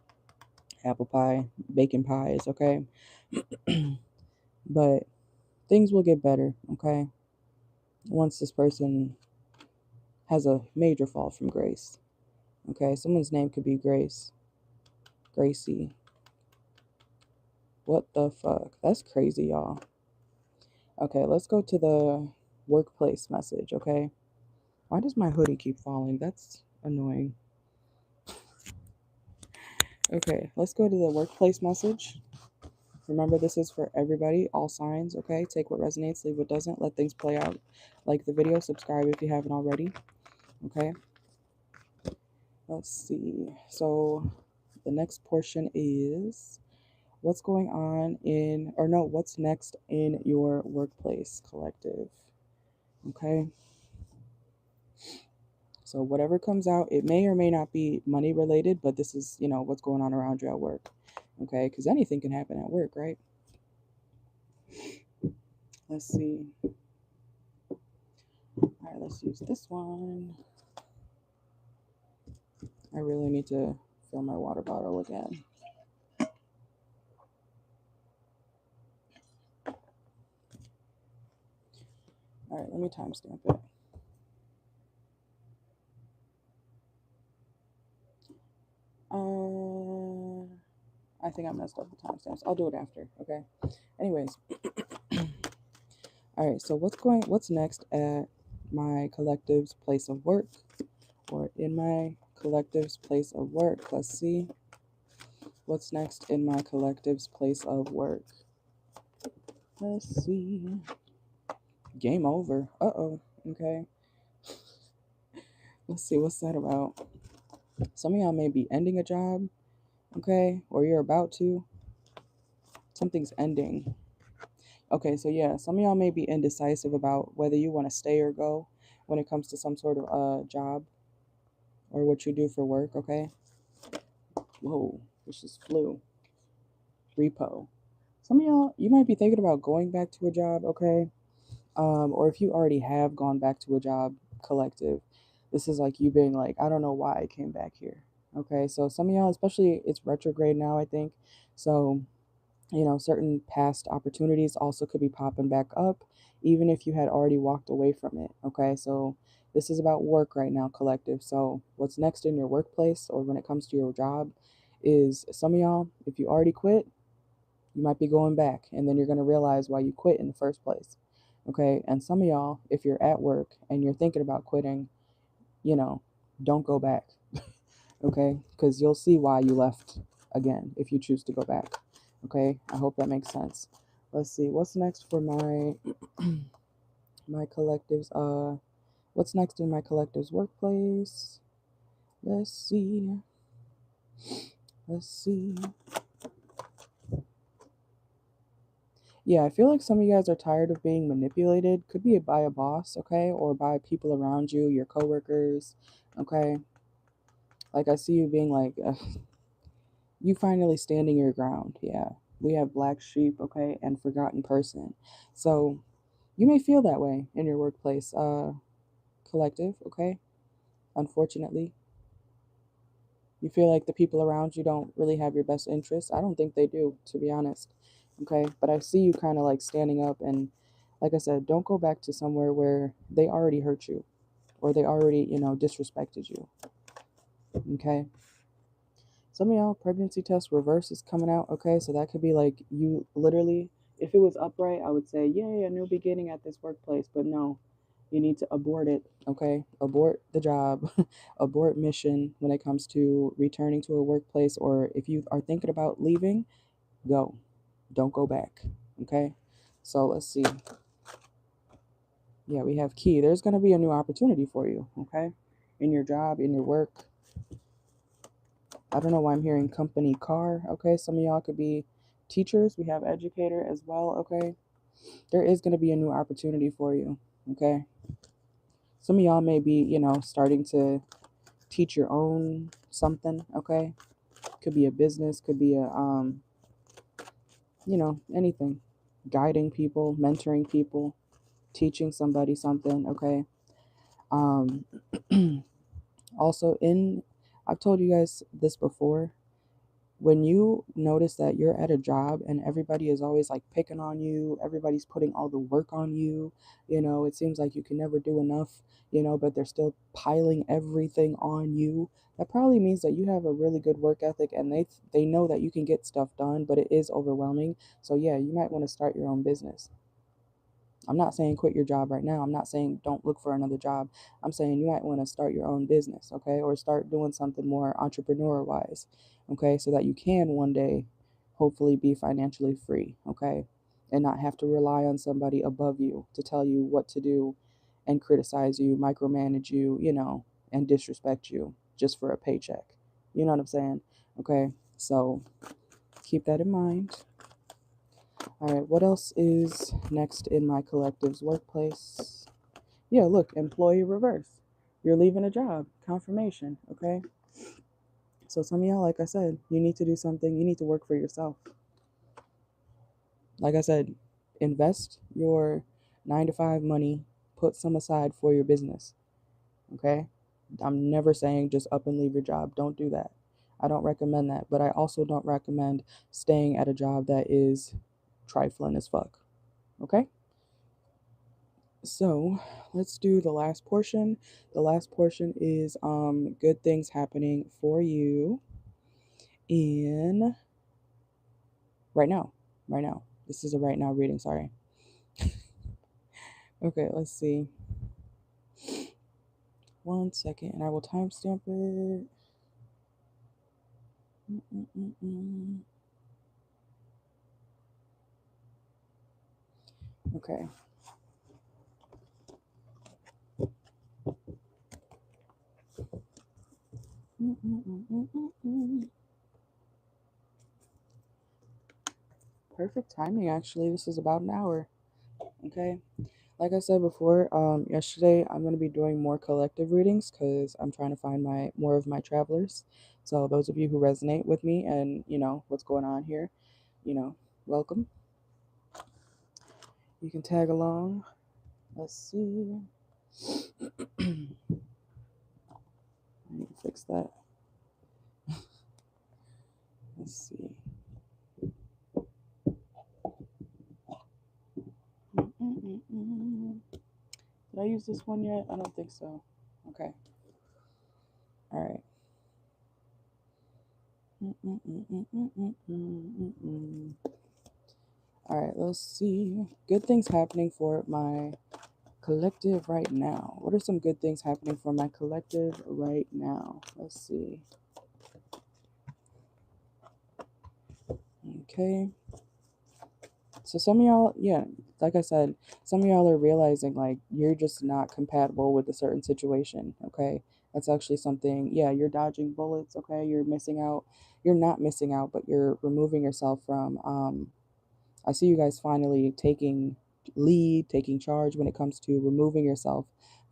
Apple pie, bacon pies, okay? But things will get better, okay? Once this person has a major fall from grace. Okay, someone's name could be Grace. Gracie. What the fuck? That's crazy, y'all. Okay, let's go to the workplace message, okay? Why does my hoodie keep falling? That's annoying. Okay, let's go to the workplace message. Remember, this is for everybody, all signs, okay? Take what resonates, leave what doesn't. Let things play out. Like the video, subscribe if you haven't already, okay? Let's see. So the next portion is what's going on what's next in your workplace, collective, okay? So whatever comes out, it may or may not be money related, but this is, what's going on around you at work, okay? Because anything can happen at work, right? Let's see. All right, let's use this one. I really need to fill my water bottle again. All right, let me timestamp it. I think I messed up the timestamps. I'll do it after, okay? Anyways. All right, so what's next at my collective's place of work, or in my collective's place of work? Let's see. What's next in my collective's place of work? Let's see. Game over. Uh-oh. Okay. Let's see, what's that about? Some of y'all may be ending a job, okay? Or you're about to. Something's ending. Okay, so yeah, some of y'all may be indecisive about whether you want to stay or go when it comes to some sort of job or what you do for work, okay? Whoa, this just flew. Repo. Some of y'all, you might be thinking about going back to a job, okay? Or if you already have gone back to a job, collective, this is like you being like, I don't know why I came back here. Okay, so some of y'all, especially it's retrograde now, I think. So, certain past opportunities also could be popping back up, even if you had already walked away from it. Okay, so this is about work right now, collective. So, what's next in your workplace or when it comes to your job is some of y'all, if you already quit, you might be going back and then you're going to realize why you quit in the first place. Okay. And some of y'all, if you're at work and you're thinking about quitting, you know, don't go back. Okay. Because you'll see why you left again if you choose to go back. Okay. I hope that makes sense. Let's see. What's next for my my collectives? What's next in my collective's workplace? Let's see. Let's see. Yeah, I feel like some of you guys are tired of being manipulated. Could be by a boss, okay, or by people around you, your coworkers, okay. Like I see you being like, you finally standing your ground. Yeah, we have black sheep, okay, and forgotten person. So you may feel that way in your workplace, collective, okay. Unfortunately, you feel like the people around you don't really have your best interests. I don't think they do, to be honest. Okay. But I see you kind of like standing up and, like I said, don't go back to somewhere where they already hurt you or they already, disrespected you. Okay. Some of y'all, pregnancy test reverse is coming out. Okay. So that could be like you literally, if it was upright, I would say, yay, a new beginning at this workplace. But no, you need to abort it, okay? Abort the job, abort mission when it comes to returning to a workplace, or if you are thinking about leaving, go. Don't go back, okay? So let's see. Yeah, we have key. There's going to be a new opportunity for you, okay? In your job, in your work. I don't know why I'm hearing company car, okay? Some of y'all could be teachers. We have educator as well, okay? There is going to be a new opportunity for you, okay? Some of y'all may be, starting to teach your own something, okay? Could be a business, could be a anything. Guiding people, mentoring people, teaching somebody something, okay? Um Also in I've told you guys this before. When you notice that you're at a job and everybody is always like picking on you, everybody's putting all the work on you, it seems like you can never do enough, but they're still piling everything on you. That probably means that you have a really good work ethic and they know that you can get stuff done, but it is overwhelming. So yeah, you might want to start your own business. I'm not saying quit your job right now. I'm not saying don't look for another job. I'm saying you might want to start your own business, okay? Or start doing something more entrepreneur wise, okay? So that you can one day hopefully be financially free, okay? And not have to rely on somebody above you to tell you what to do and criticize you, micromanage you, and disrespect you just for a paycheck. You know what I'm saying? Okay? So keep that in mind. All right, what else is next in my collective's workplace? Yeah, look, employee reverse. You're leaving a job, confirmation, okay? So some of y'all, like I said, you need to do something. You need to work for yourself. Like I said, invest your 9 to 5 money, put some aside for your business, okay? I'm never saying just up and leave your job. Don't do that. I don't recommend that, but I also don't recommend staying at a job that is trifling as fuck, okay? So let's do the last portion. The last portion is good things happening for you in right now. Right now. This is a right now reading, sorry. Okay, let's see. 1 second and I will timestamp it. Okay. Perfect timing, actually. This is about an hour. Okay. Like I said before, yesterday I'm going to be doing more collective readings because I'm trying to find more of my travelers. So those of you who resonate with me and you know what's going on here, you know, welcome. You can tag along. Let's see. I need to fix that. Let's see. Did I use this one yet? I don't think so. Okay. All right. All right, let's see. Good things happening for my collective right now. What are some good things happening for my collective right now? Let's see. Okay. So some of y'all, yeah, like I said, some of y'all are realizing like you're just not compatible with a certain situation. Okay. That's actually something, yeah, you're dodging bullets. Okay. You're missing out. You're not missing out, but you're removing yourself from, I see you guys finally taking lead, taking charge when it comes to removing yourself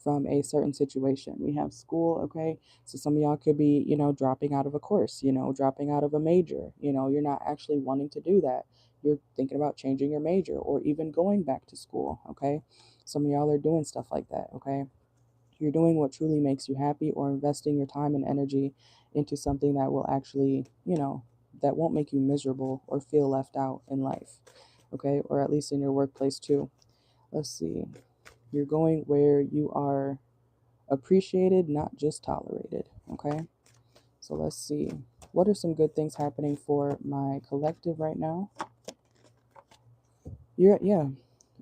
from a certain situation. We have school, okay? So some of y'all could be, you know, dropping out of a course, you know, dropping out of a major. You know, you're not actually wanting to do that. You're thinking about changing your major or even going back to school, okay? Some of y'all are doing stuff like that, okay? You're doing what truly makes you happy or investing your time and energy into something that will actually, you know, that won't make you miserable or feel left out in life, okay? Or at least in your workplace too. Let's see. You're going where you are appreciated, not just tolerated, okay? So let's see. What are some good things happening for my collective right now? Yeah,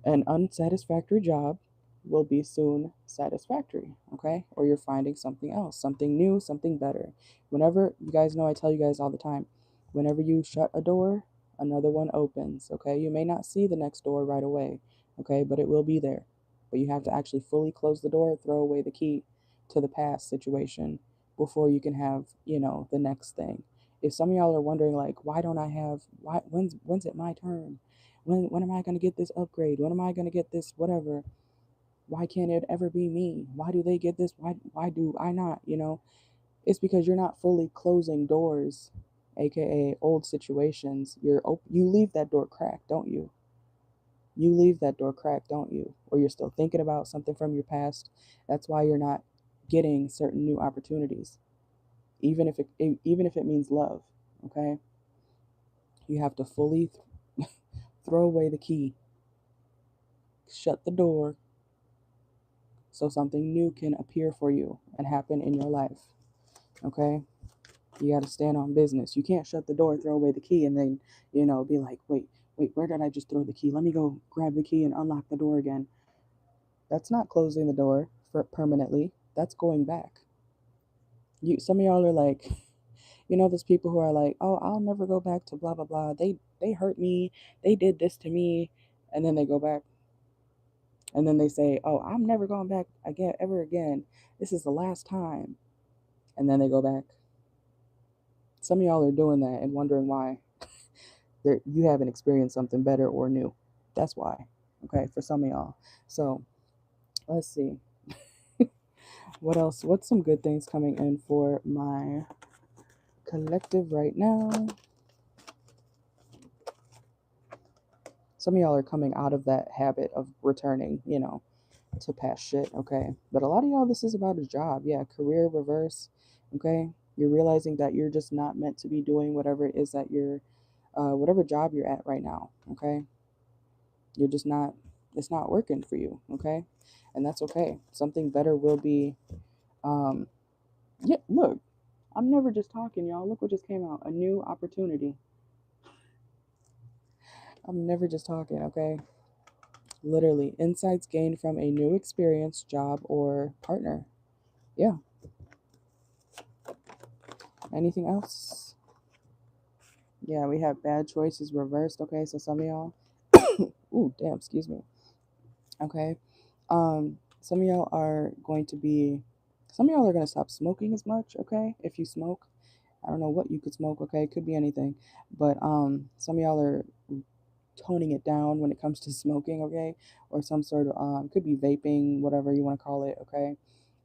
an unsatisfactory job will be soon satisfactory, okay? Or you're finding something else, something new, something better. Whenever, you guys know, I tell you guys all the time, whenever you shut a door, another one opens, okay? You may not see the next door right away, okay? But it will be there. But you have to actually fully close the door, throw away the key to the past situation before you can have, you know, the next thing. If some of y'all are wondering, like, why don't I have, when's it my turn? When am I going to get this upgrade? When am I going to get this whatever? Why can't it ever be me? Why do they get this? Why do I not? You know, it's because you're not fully closing doors, aka old situations. You leave that door cracked, don't you? You leave that door cracked, don't you? Or you're still thinking about something from your past. That's why you're not getting certain new opportunities, even if it means love. Okay, you have to fully throw away the key, shut the door, so something new can appear for you and happen in your life. Okay? You got to stand on business. You can't shut the door, throw away the key, and then, you know, be like, wait, where did I just throw the key? Let me go grab the key and unlock the door again. That's not closing the door for permanently. That's going back. Some of y'all are like, you know, those people who are like, oh, I'll never go back to blah blah blah. They hurt me. They did this to me, and then they go back, and then they say, oh, I'm never going back again ever again. This is the last time, and then they go back. Some of y'all are doing that and wondering why you haven't experienced something better or new. That's why. Okay, for some of y'all. So let's see. What else? What's some good things coming in for my collective right now? Some of y'all are coming out of that habit of returning, you know, to past shit, okay? But a lot of y'all, this is about a job. Yeah, career reverse, okay? You're realizing that you're just not meant to be doing whatever it is that whatever job you're at right now, okay? You're just not, it's not working for you, okay? And that's okay. Something better will be, um, yeah, look, I'm never just talking, y'all. Look what just came out, a new opportunity. I'm never just talking, okay? Literally, insights gained from a new experience, job, or partner. Yeah. Anything else? Yeah, we have bad choices reversed. Okay, so some of y'all, ooh, damn, excuse me. Okay, some of y'all are going to be, some of y'all are going to stop smoking as much. Okay, if you smoke, I don't know what you could smoke. Okay, it could be anything, but some of y'all are toning it down when it comes to smoking. Okay, or some sort of could be vaping, whatever you want to call it. Okay,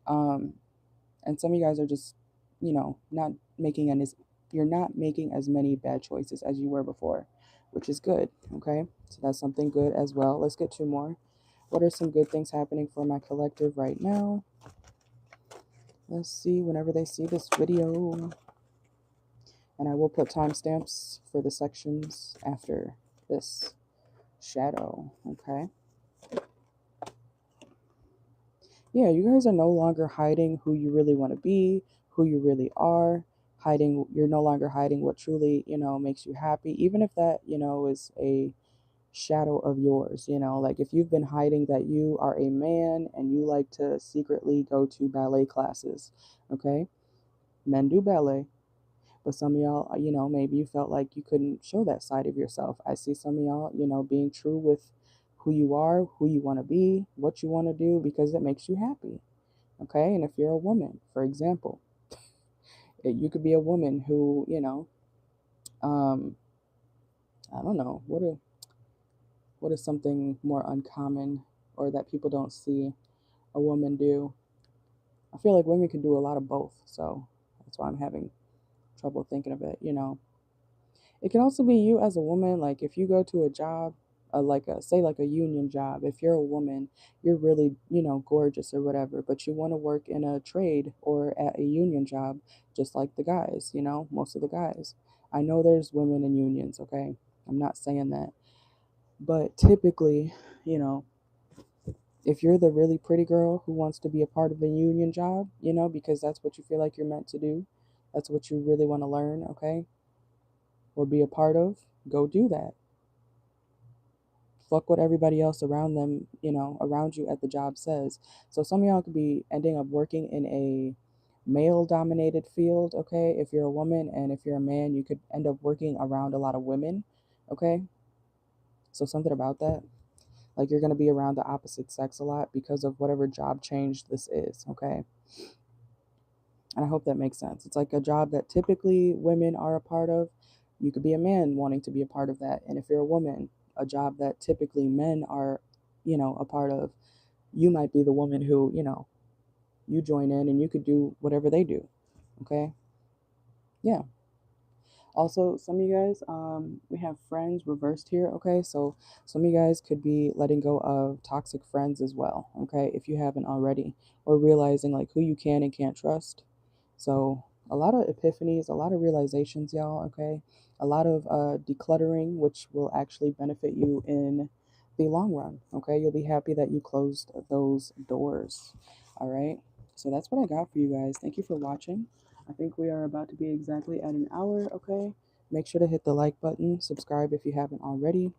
um, and some of you guys are just, not making any, you're not making as many bad choices as you were before, which is good. Okay, so that's something good as well. Let's get two more. What are some good things happening for my collective right now? Let's see, whenever they see this video, and I will put timestamps for the sections after this shadow. Okay, yeah, you guys are no longer hiding who you really want to be, who you really are. Hiding, you're no longer hiding what truly, makes you happy, even if that, is a shadow of yours. Like if you've been hiding that you are a man and you like to secretly go to ballet classes. Okay, men do ballet, but some of y'all, maybe you felt like you couldn't show that side of yourself. I see some of y'all, being true with who you are, who you want to be, what you want to do, because it makes you happy. Okay, and if you're a woman, for example, you could be a woman who, um, I don't know, what is something more uncommon or that people don't see a woman do? I feel like women can do a lot of both, so that's why I'm having trouble thinking of it. It can also be you as a woman. Like if you go to a job, like a, say like a union job. If you're a woman, you're really, gorgeous or whatever, but you want to work in a trade or at a union job, just like the guys. Most of the guys. I know there's women in unions. Okay, I'm not saying that, but typically, you know, if you're the really pretty girl who wants to be a part of a union job, because that's what you feel like you're meant to do, that's what you really want to learn. Okay, or be a part of, go do that. Fuck what everybody else around them, around you at the job says. So some of y'all could be ending up working in a male dominated field. Okay, if you're a woman, and if you're a man, you could end up working around a lot of women. Okay, so something about that, like you're going to be around the opposite sex a lot because of whatever job change this is. Okay, and I hope that makes sense. It's like a job that typically women are a part of. You could be a man wanting to be a part of that. And if you're a woman, a job that typically men are, a part of, you might be the woman who, you join in and you could do whatever they do. Okay. Yeah. Also, some of you guys, we have friends reversed here. Okay. So some of you guys could be letting go of toxic friends as well. Okay. If you haven't already, or realizing like who you can and can't trust. So a lot of epiphanies, a lot of realizations, y'all. Okay, a lot of decluttering, which will actually benefit you in the long run. Okay, you'll be happy that you closed those doors. All right, so that's what I got for you guys. Thank you for watching. I think we are about to be exactly at an hour. Okay, make sure to hit the like button, subscribe if you haven't already.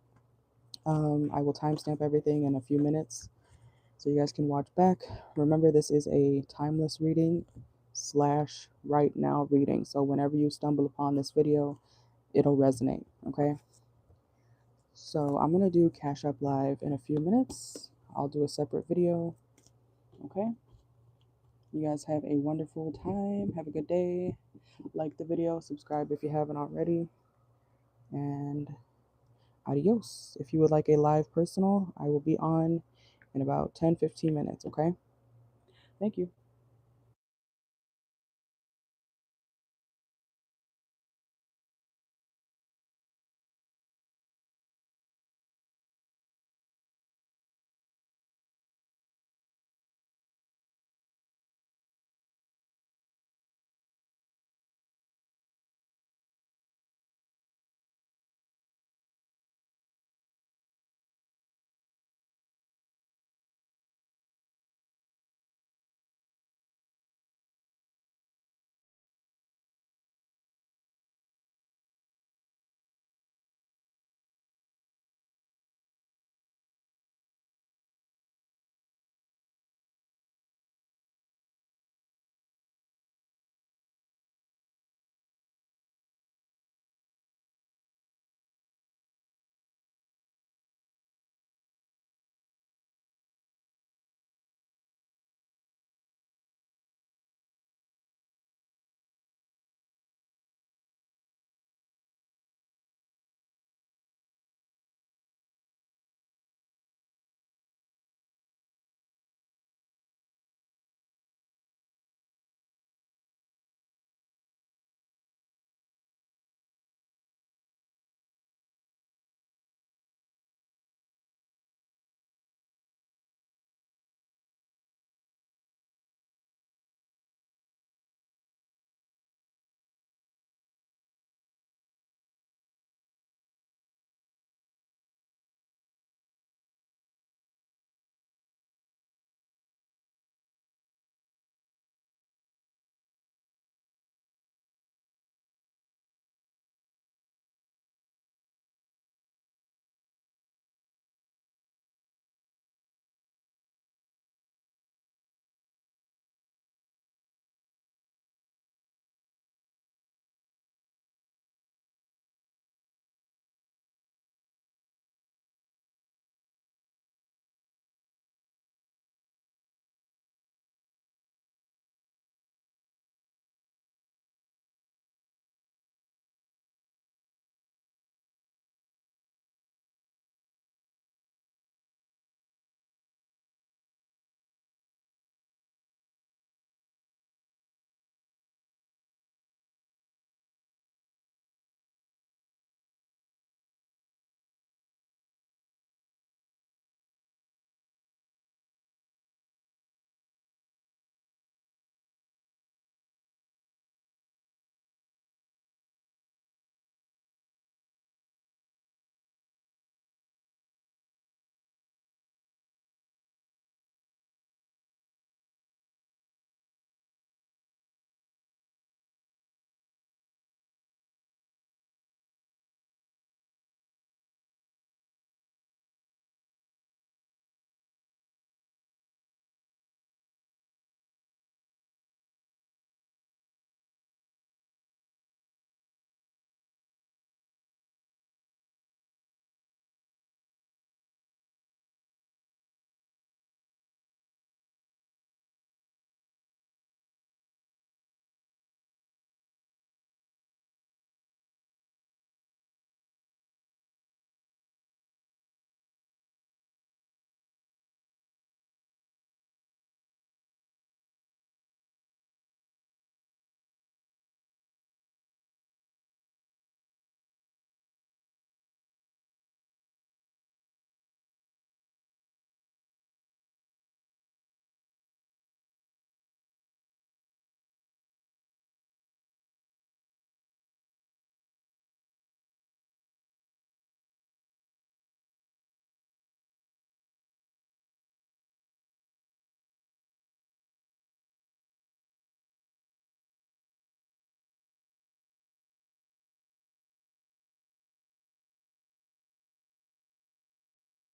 I will timestamp everything in a few minutes so you guys can watch back. Remember, this is a timeless reading / right now reading. So whenever you stumble upon this video, it'll resonate. Okay. So I'm gonna do Cash App Live in a few minutes. I'll do a separate video. Okay. You guys have a wonderful time. Have a good day. Like the video, subscribe if you haven't already, and adios. If you would like a live personal, I will be on in about 10-15 minutes. Okay. Thank you.